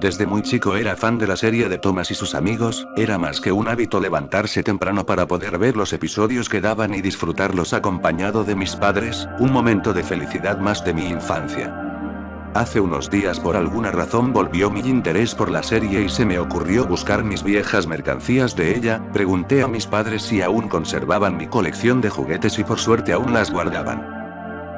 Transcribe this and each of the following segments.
Desde muy chico era fan de la serie de Thomas y sus amigos, era más que un hábito levantarse temprano para poder ver los episodios que daban y disfrutarlos acompañado de mis padres, un momento de felicidad más de mi infancia. Hace unos días por alguna razón volvió mi interés por la serie y se me ocurrió buscar mis viejas mercancías de ella, pregunté a mis padres si aún conservaban mi colección de juguetes y por suerte aún las guardaban.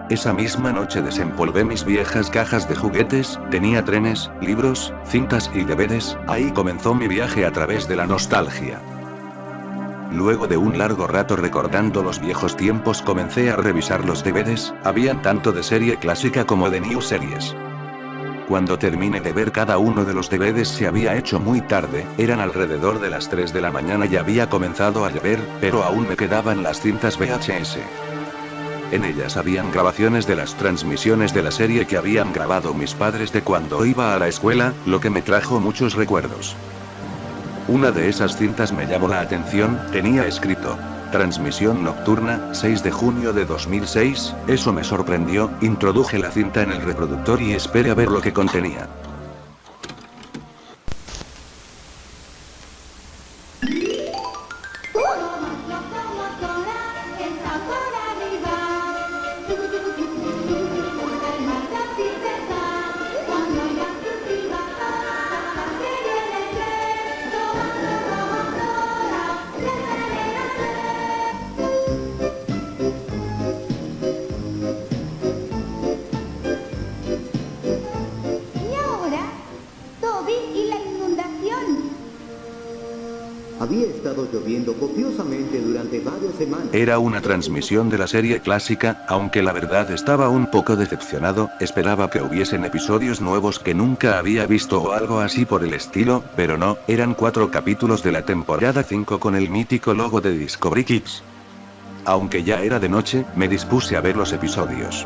Esa misma noche desempolvé mis viejas cajas de juguetes, tenía trenes, libros, cintas y DVDs, ahí comenzó mi viaje a través de la nostalgia. Luego de un largo rato recordando los viejos tiempos comencé a revisar los DVDs, habían tanto de serie clásica como de new series. Cuando terminé de ver cada uno de los DVDs se había hecho muy tarde, eran alrededor de las 3 de la mañana y había comenzado a llover, pero aún me quedaban las cintas VHS. En ellas habían grabaciones de las transmisiones de la serie que habían grabado mis padres de cuando iba a la escuela, lo que me trajo muchos recuerdos. Una de esas cintas me llamó la atención, tenía escrito: transmisión nocturna, 6 de junio de 2006, eso me sorprendió, introduje la cinta en el reproductor y esperé a ver lo que contenía. Había estado lloviendo copiosamente durante varias semanas. Era una transmisión de la serie clásica, aunque la verdad estaba un poco decepcionado, esperaba que hubiesen episodios nuevos que nunca había visto o algo así por el estilo, pero no, eran 4 capítulos de la temporada 5 con el mítico logo de Discovery Kids. Aunque ya era de noche, me dispuse a ver los episodios.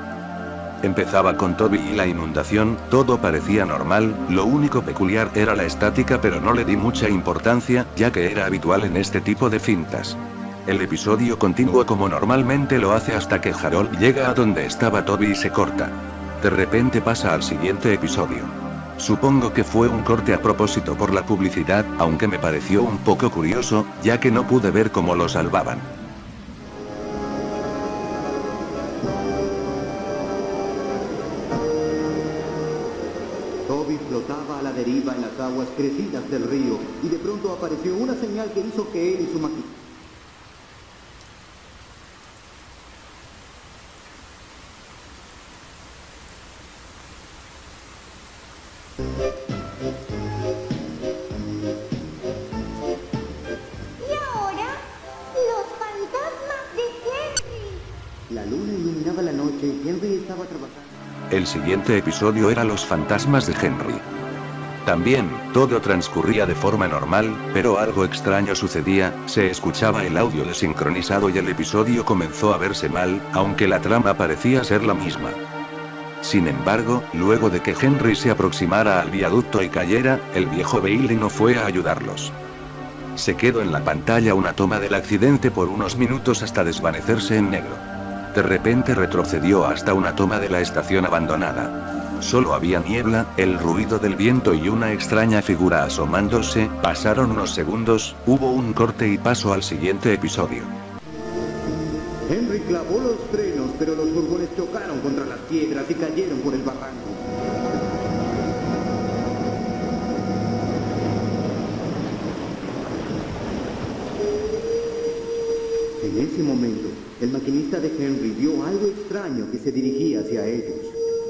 Empezaba con Toby y la inundación, todo parecía normal, lo único peculiar era la estática pero no le di mucha importancia, ya que era habitual en este tipo de cintas. El episodio continúa como normalmente lo hace hasta que Harold llega a donde estaba Toby y se corta. De repente pasa al siguiente episodio. Supongo que fue un corte a propósito por la publicidad, aunque me pareció un poco curioso, ya que no pude ver cómo lo salvaban. Toby flotaba a la deriva en las aguas crecidas del río, y de pronto apareció una señal que hizo que él y su maquinita... Y ahora, los fantasmas de Henry. La luna iluminaba la noche y Henry estaba trabajando. El siguiente episodio era Los fantasmas de Henry. También, todo transcurría de forma normal, pero algo extraño sucedía, se escuchaba el audio desincronizado y el episodio comenzó a verse mal, aunque la trama parecía ser la misma. Sin embargo, luego de que Henry se aproximara al viaducto y cayera, el viejo Bailey no fue a ayudarlos. Se quedó en la pantalla una toma del accidente por unos minutos hasta desvanecerse en negro. De repente retrocedió hasta una toma de la estación abandonada. Solo había niebla, el ruido del viento y una extraña figura asomándose, pasaron unos segundos, hubo un corte y pasó al siguiente episodio. Henry clavó los frenos, pero los furgones chocaron contra las piedras y cayeron por el barranco. En ese momento, el maquinista de Henry vio algo extraño que se dirigía hacia ellos.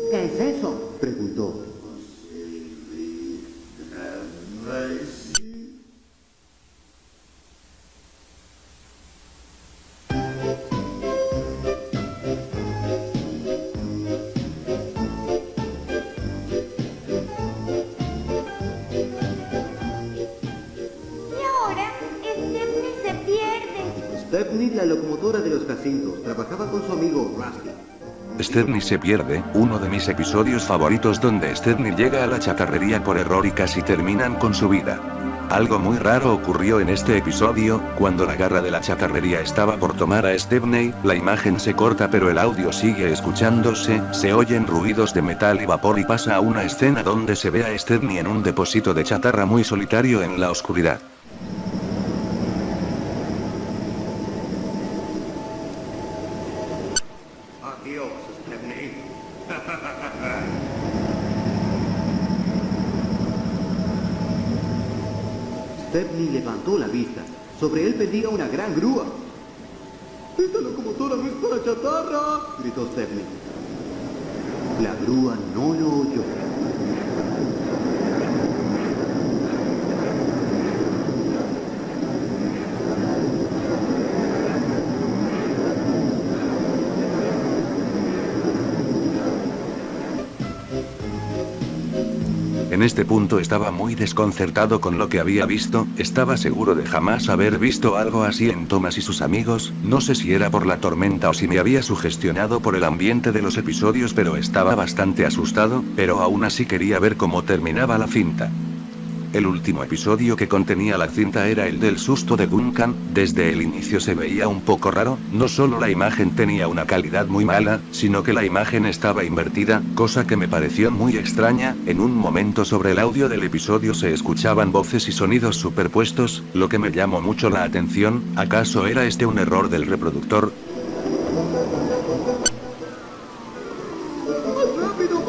¿Qué es eso?, preguntó. Y ahora, Stepney se pierde. Stepney, la locomotora de los jacintos, trabajaba con su amigo Rusty. Stepney se pierde, uno de mis episodios favoritos donde Stepney llega a la chatarrería por error y casi terminan con su vida. Algo muy raro ocurrió en este episodio, cuando la garra de la chatarrería estaba por tomar a Stepney, la imagen se corta pero el audio sigue escuchándose, se oyen ruidos de metal y vapor y pasa a una escena donde se ve a Stepney en un depósito de chatarra muy solitario en la oscuridad. Adiós, Stepney. Stepney levantó la vista. Sobre él pendía una gran grúa. ¡Esta locomotora no es para chatarra!, gritó Stepney. La grúa no lo oyó. En este punto estaba muy desconcertado con lo que había visto, estaba seguro de jamás haber visto algo así en Thomas y sus amigos, no sé si era por la tormenta o si me había sugestionado por el ambiente de los episodios, pero estaba bastante asustado, pero aún así quería ver cómo terminaba la cinta. El último episodio que contenía la cinta era el del susto de Duncan, desde el inicio se veía un poco raro, no solo la imagen tenía una calidad muy mala, sino que la imagen estaba invertida, cosa que me pareció muy extraña, en un momento sobre el audio del episodio se escuchaban voces y sonidos superpuestos, lo que me llamó mucho la atención, ¿acaso era este un error del reproductor? ¡Más rápido!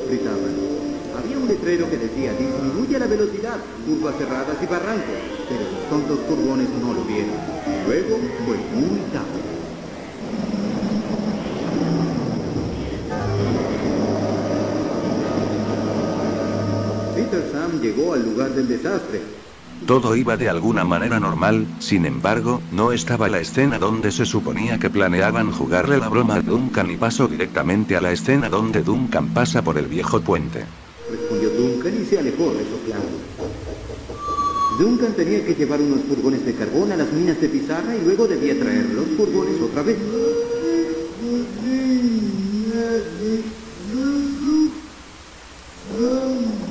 Gritaban. Había un letrero que decía: disminuye la velocidad, curvas cerradas y barrancos, pero los tontos furgones no lo vieron. Luego fue muy tarde. Peter Sam llegó al lugar del desastre. Todo iba de alguna manera normal, sin embargo, no estaba la escena donde se suponía que planeaban jugarle la broma a Duncan y pasó directamente a la escena donde Duncan pasa por el viejo puente. Respondió Duncan y se alejó resoplando. Duncan tenía que llevar unos furgones de carbón a las minas de pizarra y luego debía traer los furgones otra vez.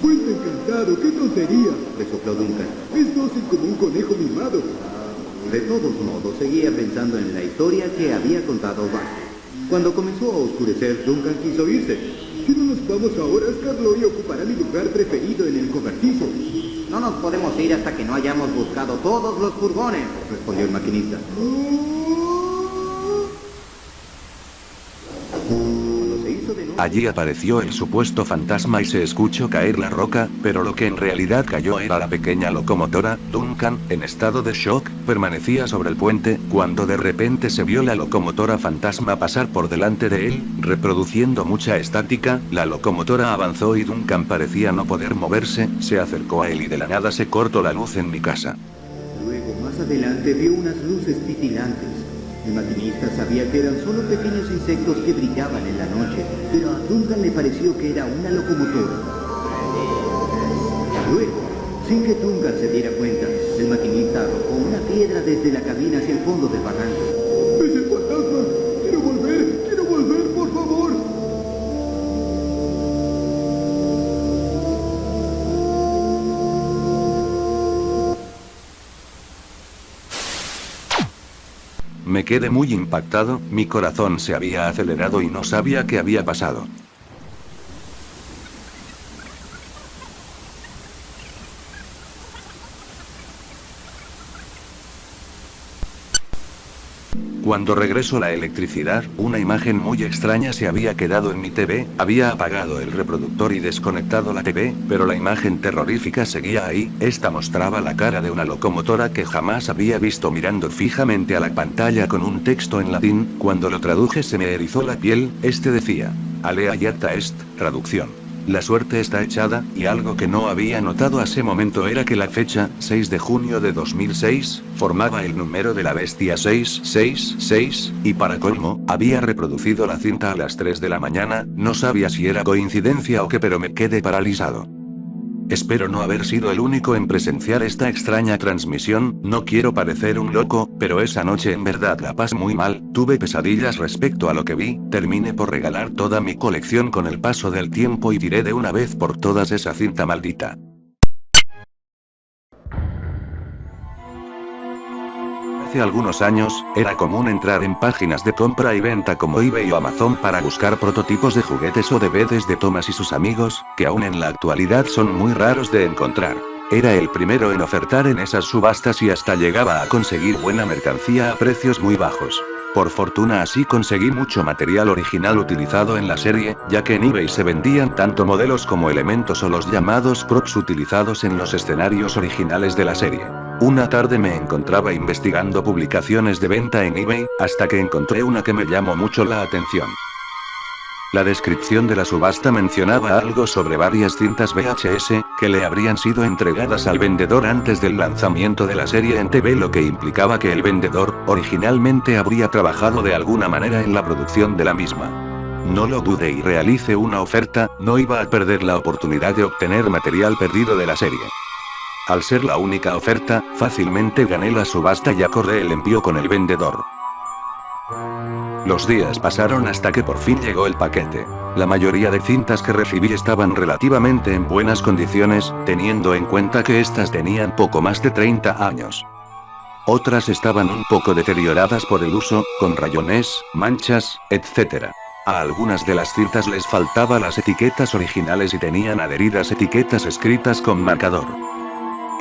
Puente encantado, qué tontería, resopló Duncan. Es dócil como un conejo mimado. De todos modos, seguía pensando en la historia que había contado Bart. Cuando comenzó a oscurecer, Duncan quiso irse. Si no nos vamos ahora, Scarloy ocupará mi lugar preferido en el cobertizo. No nos podemos ir hasta que no hayamos buscado todos los furgones, respondió el maquinista. Cuando se hizo de noche... Allí apareció el supuesto fantasma y se escuchó caer la roca, pero lo que en realidad cayó era la pequeña locomotora. Duncan, en estado de shock, permanecía sobre el puente, cuando de repente se vio la locomotora fantasma pasar por delante de él, reproduciendo mucha estática. La locomotora avanzó y Duncan parecía no poder moverse, se acercó a él y de la nada se cortó la luz en mi casa. Luego, más adelante, vio unas luces titilantes. El maquinista sabía que eran solo pequeños insectos que brillaban en la noche, pero a Duncan le pareció que era una locomotora. Luego, sin que Duncan se diera cuenta, el maquinista arrojó una piedra desde la cabina hacia el fondo del barranco. ¡Es el fantasma! ¡Quiero volver, por favor! Me quedé muy impactado, mi corazón se había acelerado y no sabía qué había pasado. Cuando regresó la electricidad, una imagen muy extraña se había quedado en mi TV, había apagado el reproductor y desconectado la TV, pero la imagen terrorífica seguía ahí. Esta mostraba la cara de una locomotora que jamás había visto mirando fijamente a la pantalla con un texto en latín. Cuando lo traduje se me erizó la piel. Este decía: Alea iacta est, traducción: la suerte está echada, y algo que no había notado a ese momento era que la fecha, 6 de junio de 2006, formaba el número de la bestia 666, y para colmo, había reproducido la cinta a las 3 de la mañana, no sabía si era coincidencia o qué, pero me quedé paralizado. Espero no haber sido el único en presenciar esta extraña transmisión, no quiero parecer un loco, pero esa noche en verdad la pasé muy mal, tuve pesadillas respecto a lo que vi, terminé por regalar toda mi colección con el paso del tiempo y tiré de una vez por todas esa cinta maldita. Hace algunos años, era común entrar en páginas de compra y venta como eBay o Amazon para buscar prototipos de juguetes o DVDs de Thomas y sus amigos, que aún en la actualidad son muy raros de encontrar. Era el primero en ofertar en esas subastas y hasta llegaba a conseguir buena mercancía a precios muy bajos. Por fortuna así conseguí mucho material original utilizado en la serie, ya que en eBay se vendían tanto modelos como elementos o los llamados props utilizados en los escenarios originales de la serie. Una tarde me encontraba investigando publicaciones de venta en eBay, hasta que encontré una que me llamó mucho la atención. La descripción de la subasta mencionaba algo sobre varias cintas VHS, que le habrían sido entregadas al vendedor antes del lanzamiento de la serie en TV, lo que implicaba que el vendedor, originalmente habría trabajado de alguna manera en la producción de la misma. No lo dudé y realicé una oferta, no iba a perder la oportunidad de obtener material perdido de la serie. Al ser la única oferta, fácilmente gané la subasta y acordé el envío con el vendedor. Los días pasaron hasta que por fin llegó el paquete. La mayoría de cintas que recibí estaban relativamente en buenas condiciones, teniendo en cuenta que estas tenían poco más de 30 años. Otras estaban un poco deterioradas por el uso, con rayones, manchas, etc. A algunas de las cintas les faltaba las etiquetas originales y tenían adheridas etiquetas escritas con marcador.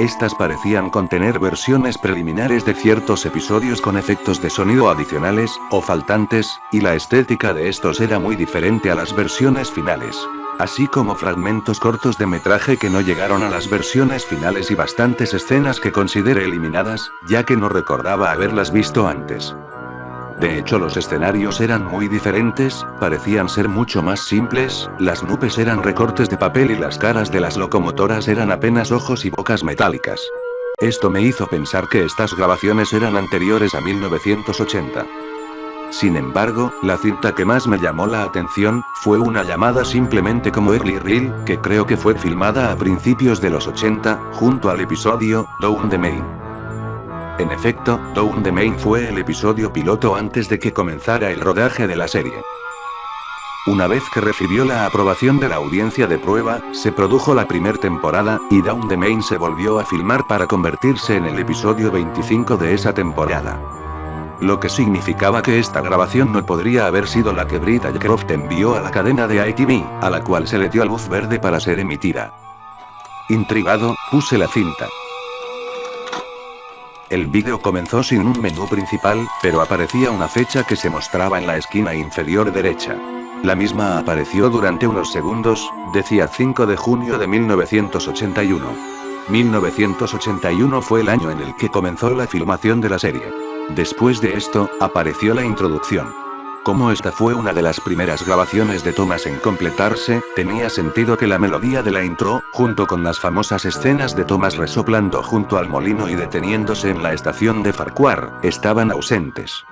Estas parecían contener versiones preliminares de ciertos episodios con efectos de sonido adicionales, o faltantes, y la estética de estos era muy diferente a las versiones finales. Así como fragmentos cortos de metraje que no llegaron a las versiones finales y bastantes escenas que consideré eliminadas, ya que no recordaba haberlas visto antes. De hecho, los escenarios eran muy diferentes, parecían ser mucho más simples, las nubes eran recortes de papel y las caras de las locomotoras eran apenas ojos y bocas metálicas. Esto me hizo pensar que estas grabaciones eran anteriores a 1980. Sin embargo, la cinta que más me llamó la atención, fue una llamada simplemente como Early Reel, que creo que fue filmada a principios de los 80, junto al episodio Down the Main. En efecto, Down the Main fue el episodio piloto antes de que comenzara el rodaje de la serie. Una vez que recibió la aprobación de la audiencia de prueba, se produjo la primera temporada, y Down the Main se volvió a filmar para convertirse en el episodio 25 de esa temporada. Lo que significaba que esta grabación no podría haber sido la que Britt Ashcroft envió a la cadena de ITV, a la cual se le dio luz verde para ser emitida. Intrigado, puse la cinta. El vídeo comenzó sin un menú principal, pero aparecía una fecha que se mostraba en la esquina inferior derecha. La misma apareció durante unos segundos, decía 5 de junio de 1981. 1981 fue el año en el que comenzó la filmación de la serie. Después de esto, apareció la introducción. Como esta fue una de las primeras grabaciones de Thomas en completarse, tenía sentido que la melodía de la intro, junto con las famosas escenas de Thomas resoplando junto al molino y deteniéndose en la estación de Farquhar, estaban ausentes.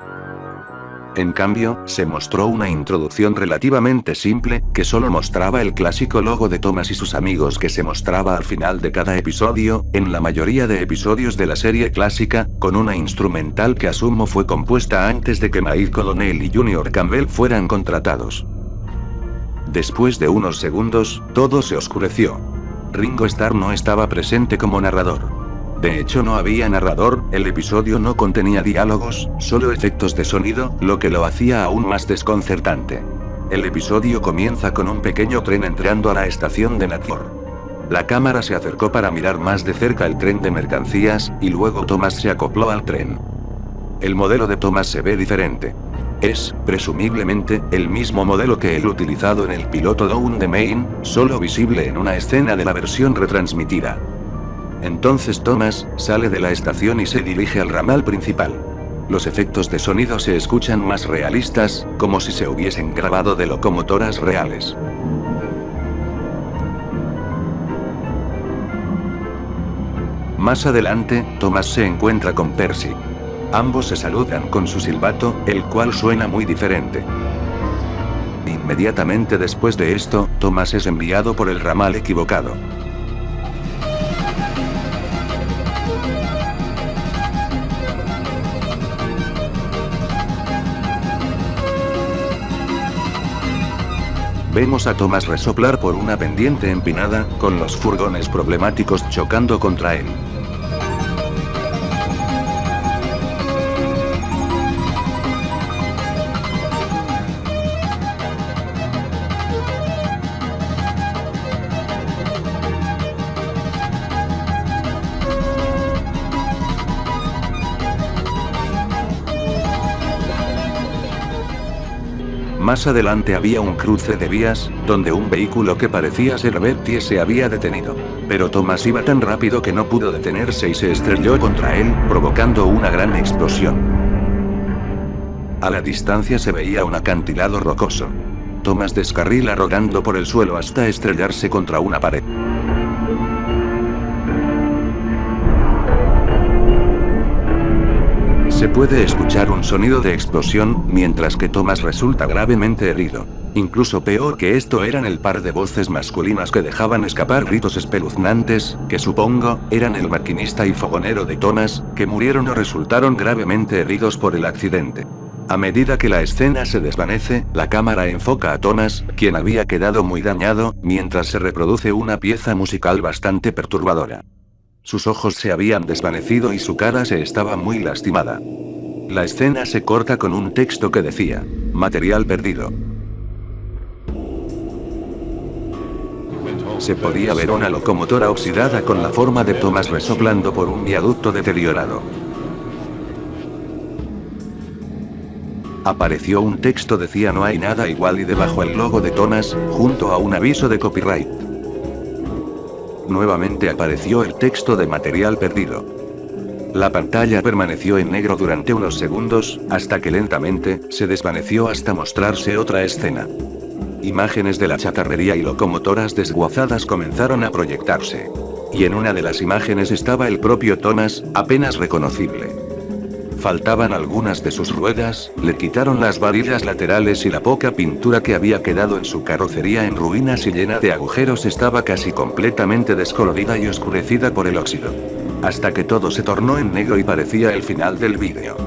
En cambio, se mostró una introducción relativamente simple, que solo mostraba el clásico logo de Thomas y sus amigos que se mostraba al final de cada episodio, en la mayoría de episodios de la serie clásica, con una instrumental que asumo fue compuesta antes de que Mike Colonel y Junior Campbell fueran contratados. Después de unos segundos, todo se oscureció. Ringo Starr no estaba presente como narrador. De hecho, no había narrador, el episodio no contenía diálogos, solo efectos de sonido, lo que lo hacía aún más desconcertante. El episodio comienza con un pequeño tren entrando a la estación de Knapford. La cámara se acercó para mirar más de cerca el tren de mercancías, y luego Thomas se acopló al tren. El modelo de Thomas se ve diferente. Es, presumiblemente, el mismo modelo que el utilizado en el piloto Down the Main, solo visible en una escena de la versión retransmitida. Entonces Thomas sale de la estación y se dirige al ramal principal. Los efectos de sonido se escuchan más realistas, como si se hubiesen grabado de locomotoras reales. Más adelante, Thomas se encuentra con Percy. Ambos se saludan con su silbato, el cual suena muy diferente. Inmediatamente después de esto, Thomas es enviado por el ramal equivocado. Vemos a Thomas resoplar por una pendiente empinada, con los furgones problemáticos chocando contra él. Más adelante había un cruce de vías, donde un vehículo que parecía ser Betty se había detenido. Pero Thomas iba tan rápido que no pudo detenerse y se estrelló contra él, provocando una gran explosión. A la distancia se veía un acantilado rocoso. Thomas descarrila rodando por el suelo hasta estrellarse contra una pared. Se puede escuchar un sonido de explosión, mientras que Thomas resulta gravemente herido. Incluso peor que esto eran el par de voces masculinas que dejaban escapar gritos espeluznantes, que supongo, eran el maquinista y fogonero de Thomas, que murieron o resultaron gravemente heridos por el accidente. A medida que la escena se desvanece, la cámara enfoca a Thomas, quien había quedado muy dañado, mientras se reproduce una pieza musical bastante perturbadora. Sus ojos se habían desvanecido y su cara se estaba muy lastimada. La escena se corta con un texto que decía: material perdido. Se podía ver una locomotora oxidada con la forma de Thomas resoplando por un viaducto deteriorado. Apareció un texto decía no hay nada igual y debajo el logo de Thomas, junto a un aviso de copyright. Nuevamente apareció el texto de material perdido. La pantalla permaneció en negro durante unos segundos, hasta que lentamente, se desvaneció hasta mostrarse otra escena. Imágenes de la chatarrería y locomotoras desguazadas comenzaron a proyectarse. Y en una de las imágenes estaba el propio Thomas, apenas reconocible. Faltaban algunas de sus ruedas, le quitaron las varillas laterales y la poca pintura que había quedado en su carrocería en ruinas y llena de agujeros estaba casi completamente descolorida y oscurecida por el óxido. Hasta que todo se tornó en negro y parecía el final del vídeo.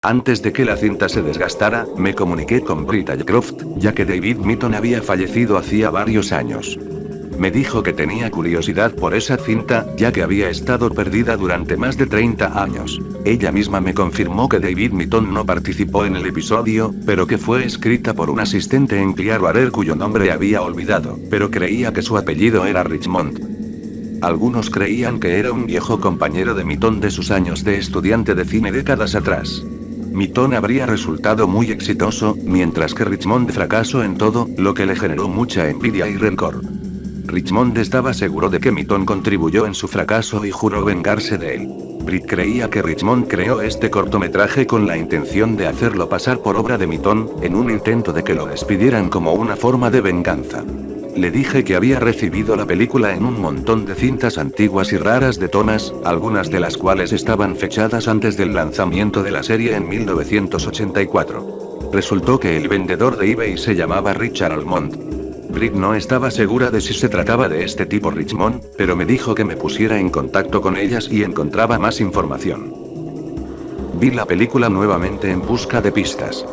Antes de que la cinta se desgastara, me comuniqué con Britt Ashcroft, ya que David Mitton había fallecido hacía varios años. Me dijo que tenía curiosidad por esa cinta, ya que había estado perdida durante más de 30 años. Ella misma me confirmó que David Mitton no participó en el episodio, pero que fue escrita por un asistente en Clearwater cuyo nombre había olvidado, pero creía que su apellido era Richmond. Algunos creían que era un viejo compañero de Mitton de sus años de estudiante de cine décadas atrás. Mitton habría resultado muy exitoso, mientras que Richmond fracasó en todo, lo que le generó mucha envidia y rencor. Richmond estaba seguro de que Mitton contribuyó en su fracaso y juró vengarse de él. Britt creía que Richmond creó este cortometraje con la intención de hacerlo pasar por obra de Mitton, en un intento de que lo despidieran como una forma de venganza. Le dije que había recibido la película en un montón de cintas antiguas y raras de Thomas, algunas de las cuales estaban fechadas antes del lanzamiento de la serie en 1984. Resultó que el vendedor de eBay se llamaba Richard Almond. Britt no estaba segura de si se trataba de este tipo Richmond, pero me dijo que me pusiera en contacto con ellas y encontraba más información. Vi la película nuevamente en busca de pistas.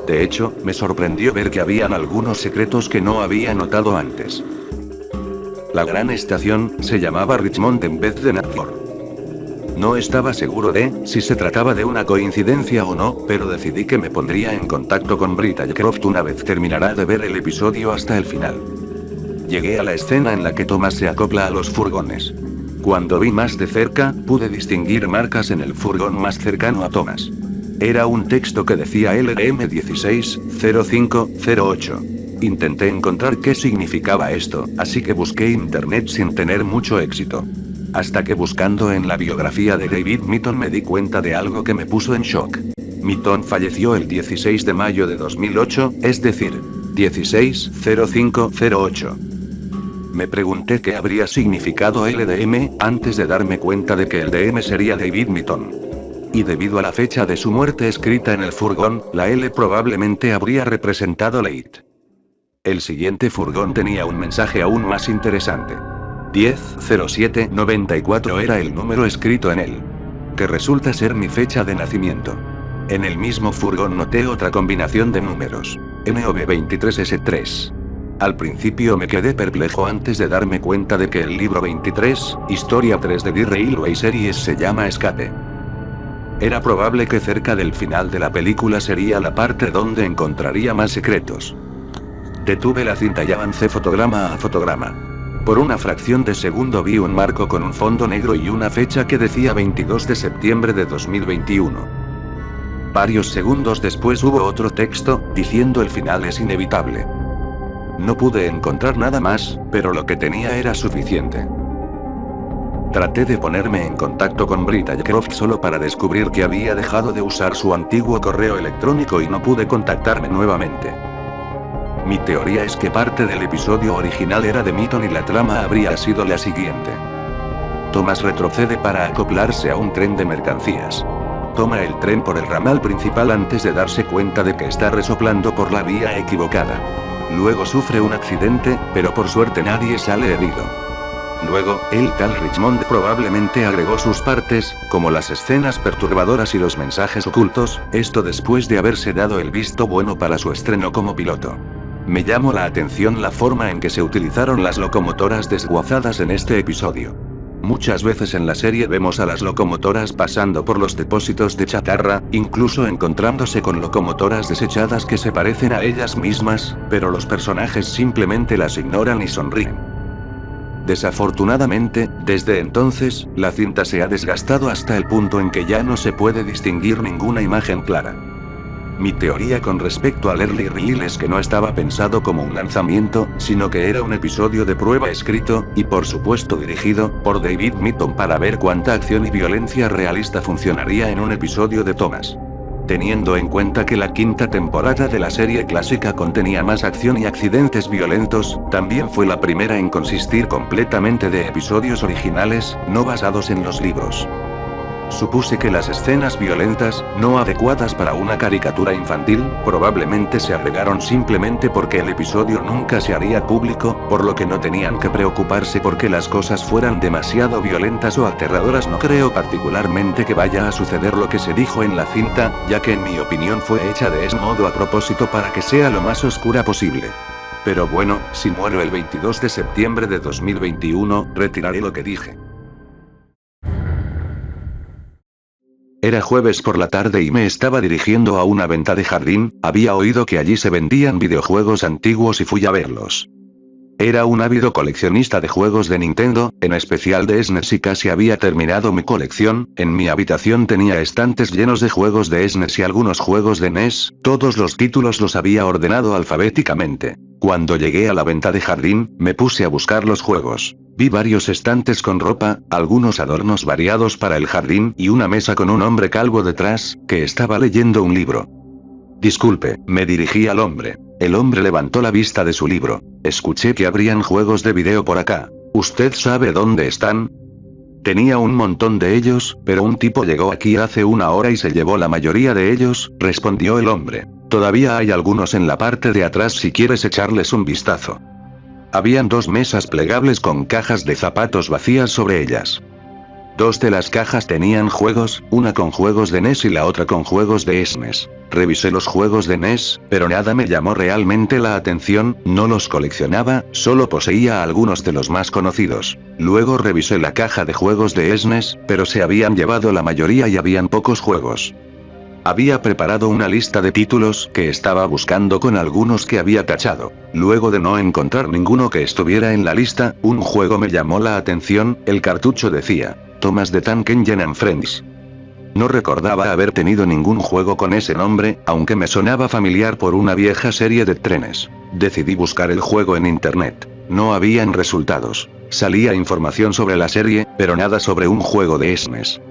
De hecho, me sorprendió ver que habían algunos secretos que no había notado antes. La gran estación se llamaba Richmond en vez de Natford. No estaba seguro de si se trataba de una coincidencia o no, pero decidí que me pondría en contacto con Britt Ashcroft una vez terminara de ver el episodio hasta el final. Llegué a la escena en la que Thomas se acopla a los furgones. Cuando vi más de cerca, pude distinguir marcas en el furgón más cercano a Thomas. Era un texto que decía LDM 160508. Intenté encontrar qué significaba esto, así que busqué internet sin tener mucho éxito. Hasta que buscando en la biografía de David Mitton me di cuenta de algo que me puso en shock. Mitton falleció el 16 de mayo de 2008, es decir, 160508. Me pregunté qué habría significado LDM, antes de darme cuenta de que el DM sería David Mitton. Y debido a la fecha de su muerte escrita en el furgón, la L probablemente habría representado late. El siguiente furgón tenía un mensaje aún más interesante. 100794 era el número escrito en él. Que resulta ser mi fecha de nacimiento. En el mismo furgón noté otra combinación de números. NOV23S3. Al principio me quedé perplejo antes de darme cuenta de que el libro 23, Historia 3 de The Railway Series se llama Escape. Era probable que cerca del final de la película sería la parte donde encontraría más secretos. Detuve la cinta y avancé fotograma a fotograma. Por una fracción de segundo vi un marco con un fondo negro y una fecha que decía 22 de septiembre de 2021. Varios segundos después hubo otro texto, diciendo el final es inevitable. No pude encontrar nada más, pero lo que tenía era suficiente. Traté de ponerme en contacto con Britt Ashcroft solo para descubrir que había dejado de usar su antiguo correo electrónico y no pude contactarme nuevamente. Mi teoría es que parte del episodio original era de Milton y la trama habría sido la siguiente. Thomas retrocede para acoplarse a un tren de mercancías. Toma el tren por el ramal principal antes de darse cuenta de que está resoplando por la vía equivocada. Luego sufre un accidente, pero por suerte nadie sale herido. Luego, el tal Richmond probablemente agregó sus partes, como las escenas perturbadoras y los mensajes ocultos, esto después de haberse dado el visto bueno para su estreno como piloto. Me llamó la atención la forma en que se utilizaron las locomotoras desguazadas en este episodio. Muchas veces en la serie vemos a las locomotoras pasando por los depósitos de chatarra, incluso encontrándose con locomotoras desechadas que se parecen a ellas mismas, pero los personajes simplemente las ignoran y sonríen. Desafortunadamente, desde entonces, la cinta se ha desgastado hasta el punto en que ya no se puede distinguir ninguna imagen clara. Mi teoría con respecto al Early Reel es que no estaba pensado como un lanzamiento, sino que era un episodio de prueba escrito, y por supuesto dirigido, por David Mitton para ver cuánta acción y violencia realista funcionaría en un episodio de Thomas. Teniendo en cuenta que la quinta temporada de la serie clásica contenía más acción y accidentes violentos, también fue la primera en consistir completamente de episodios originales, no basados en los libros. Supuse que las escenas violentas, no adecuadas para una caricatura infantil, probablemente se agregaron simplemente porque el episodio nunca se haría público, por lo que no tenían que preocuparse porque las cosas fueran demasiado violentas o aterradoras. No creo particularmente que vaya a suceder lo que se dijo en la cinta, ya que en mi opinión fue hecha de ese modo a propósito para que sea lo más oscura posible. Pero bueno, si muero el 22 de septiembre de 2021, retiraré lo que dije. Era jueves por la tarde y me estaba dirigiendo a una venta de jardín, había oído que allí se vendían videojuegos antiguos y fui a verlos. Era un ávido coleccionista de juegos de Nintendo, en especial de SNES, y casi había terminado mi colección. En mi habitación tenía estantes llenos de juegos de SNES y algunos juegos de NES, todos los títulos los había ordenado alfabéticamente. Cuando llegué a la venta de jardín, me puse a buscar los juegos. Vi varios estantes con ropa, algunos adornos variados para el jardín y una mesa con un hombre calvo detrás, que estaba leyendo un libro. Disculpe, me dirigí al hombre. El hombre levantó la vista de su libro. Escuché que habrían juegos de video por acá. ¿Usted sabe dónde están? Tenía un montón de ellos, pero un tipo llegó aquí hace una hora y se llevó la mayoría de ellos, respondió el hombre. Todavía hay algunos en la parte de atrás si quieres echarles un vistazo. Habían dos mesas plegables con cajas de zapatos vacías sobre ellas. Dos de las cajas tenían juegos, una con juegos de NES y la otra con juegos de SNES. Revisé los juegos de NES, pero nada me llamó realmente la atención, no los coleccionaba, solo poseía algunos de los más conocidos. Luego revisé la caja de juegos de SNES, pero se habían llevado la mayoría y habían pocos juegos. Había preparado una lista de títulos que estaba buscando con algunos que había tachado. Luego de no encontrar ninguno que estuviera en la lista, un juego me llamó la atención, el cartucho decía, Thomas the Tank Engine and Friends. No recordaba haber tenido ningún juego con ese nombre, aunque me sonaba familiar por una vieja serie de trenes. Decidí buscar el juego en internet. No habían resultados. Salía información sobre la serie, pero nada sobre un juego de SNES.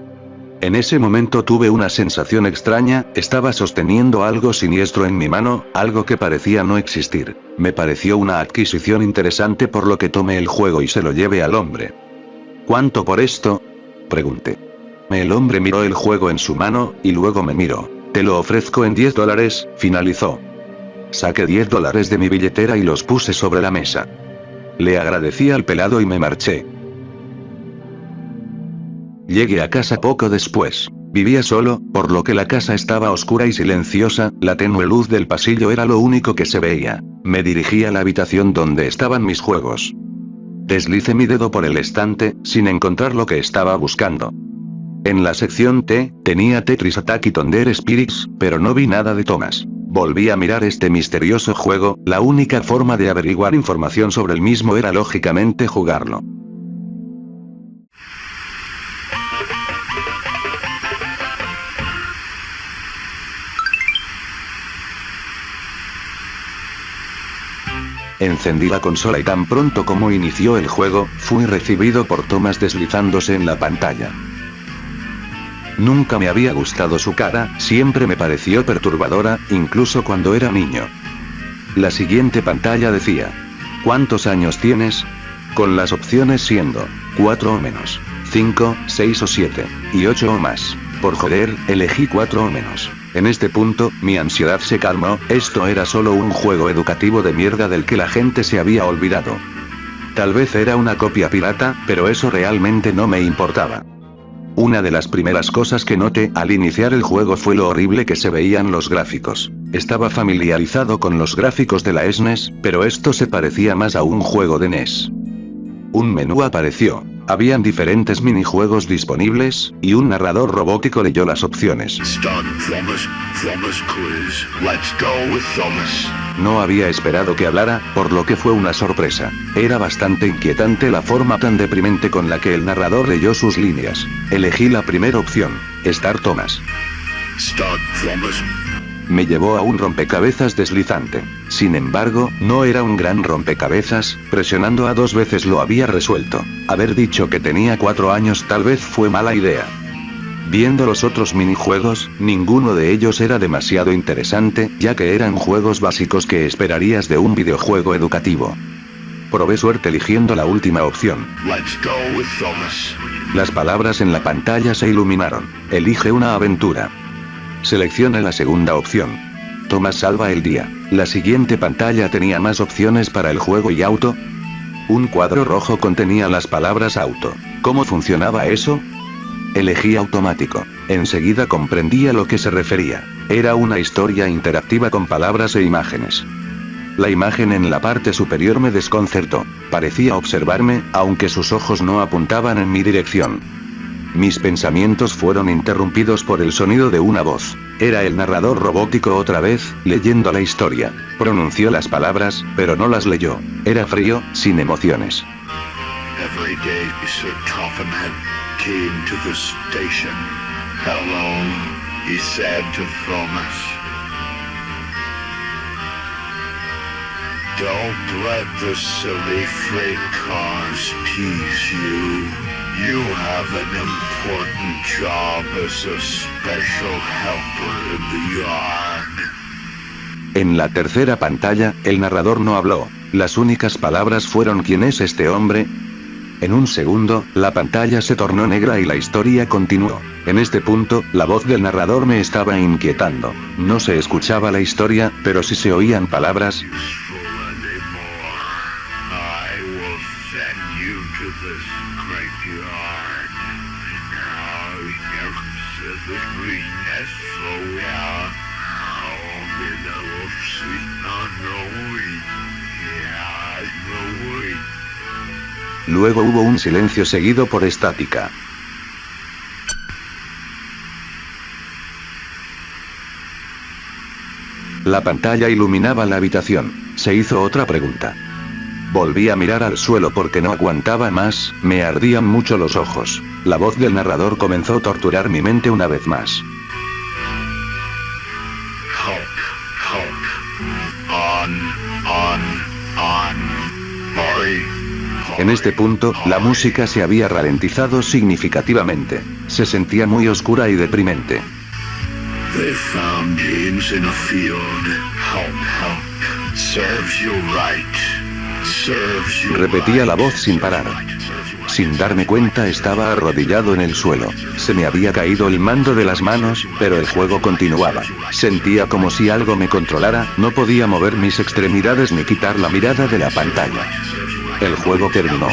En ese momento tuve una sensación extraña, estaba sosteniendo algo siniestro en mi mano, algo que parecía no existir. Me pareció una adquisición interesante por lo que tomé el juego y se lo llevé al hombre. ¿Cuánto por esto?, pregunté. El hombre miró el juego en su mano, y luego me miró. Te lo ofrezco en $10, finalizó. Saqué $10 de mi billetera y los puse sobre la mesa. Le agradecí al pelado y me marché. Llegué a casa poco después. Vivía solo, por lo que la casa estaba oscura y silenciosa, la tenue luz del pasillo era lo único que se veía. Me dirigí a la habitación donde estaban mis juegos. Deslicé mi dedo por el estante, sin encontrar lo que estaba buscando. En la sección T, tenía Tetris Attack y Thunder Spirits, pero no vi nada de Thomas. Volví a mirar este misterioso juego, la única forma de averiguar información sobre el mismo era lógicamente jugarlo. Encendí la consola y tan pronto como inició el juego, fui recibido por Thomas deslizándose en la pantalla. Nunca me había gustado su cara, siempre me pareció perturbadora, incluso cuando era niño. La siguiente pantalla decía: ¿cuántos años tienes? Con las opciones siendo 4 o menos, 5, 6 o 7, y 8 o más. Por joder, elegí 4 o menos. En este punto, mi ansiedad se calmó, esto era solo un juego educativo de mierda del que la gente se había olvidado. Tal vez era una copia pirata, pero eso realmente no me importaba. Una de las primeras cosas que noté al iniciar el juego fue lo horrible que se veían los gráficos. Estaba familiarizado con los gráficos de la SNES, pero esto se parecía más a un juego de NES. Un menú apareció. Habían diferentes minijuegos disponibles, y un narrador robótico leyó las opciones. No había esperado que hablara, por lo que fue una sorpresa. Era bastante inquietante la forma tan deprimente con la que el narrador leyó sus líneas. Elegí la primera opción, Start Thomas. Me llevó a un rompecabezas deslizante. Sin embargo, no era un gran rompecabezas, presionando a 2 veces lo había resuelto. Haber dicho que tenía 4 años tal vez fue mala idea. Viendo los otros minijuegos, ninguno de ellos era demasiado interesante, ya que eran juegos básicos que esperarías de un videojuego educativo. Probé suerte eligiendo la última opción. Las palabras en la pantalla se iluminaron. Elige una aventura. Selecciona la segunda opción. Thomas salva el día. La siguiente pantalla tenía más opciones para el juego y auto. Un cuadro rojo contenía las palabras auto. ¿Cómo funcionaba eso? Elegí automático. Enseguida comprendí a lo que se refería. Era una historia interactiva con palabras e imágenes. La imagen en la parte superior me desconcertó. Parecía observarme, aunque sus ojos no apuntaban en mi dirección. Mis pensamientos fueron interrumpidos por el sonido de una voz. Era el narrador robótico otra vez, leyendo la historia. Pronunció las palabras, pero no las leyó. Era frío, sin emociones. Every day Sir Topham came to the station. Hello, he said to Thomas. Don't let the silly freight cars tease you. You have an important job as a special helper in the yard. En la tercera pantalla, el narrador no habló. Las únicas palabras fueron ¿quién es este hombre? En un segundo, la pantalla se tornó negra y la historia continuó. En este punto, la voz del narrador me estaba inquietando. No se escuchaba la historia, pero sí se oían palabras. Luego hubo un silencio seguido por estática. La pantalla iluminaba la habitación. Se hizo otra pregunta. Volví a mirar al suelo porque no aguantaba más, me ardían mucho los ojos. La voz del narrador comenzó a torturar mi mente una vez más. En este punto, la música se había ralentizado significativamente. Se sentía muy oscura y deprimente. They found James in a field. Help. Serves you right. Serves you Repetía la right. voz sin parar. Sin darme cuenta estaba arrodillado en el suelo. Se me había caído el mando de las manos, pero el juego continuaba. Sentía como si algo me controlara, no podía mover mis extremidades ni quitar la mirada de la pantalla. El juego terminó.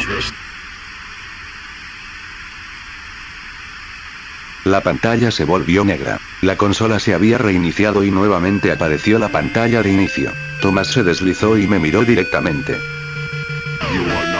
La pantalla se volvió negra. La consola se había reiniciado y nuevamente apareció la pantalla de inicio. Thomas se deslizó y me miró directamente. You are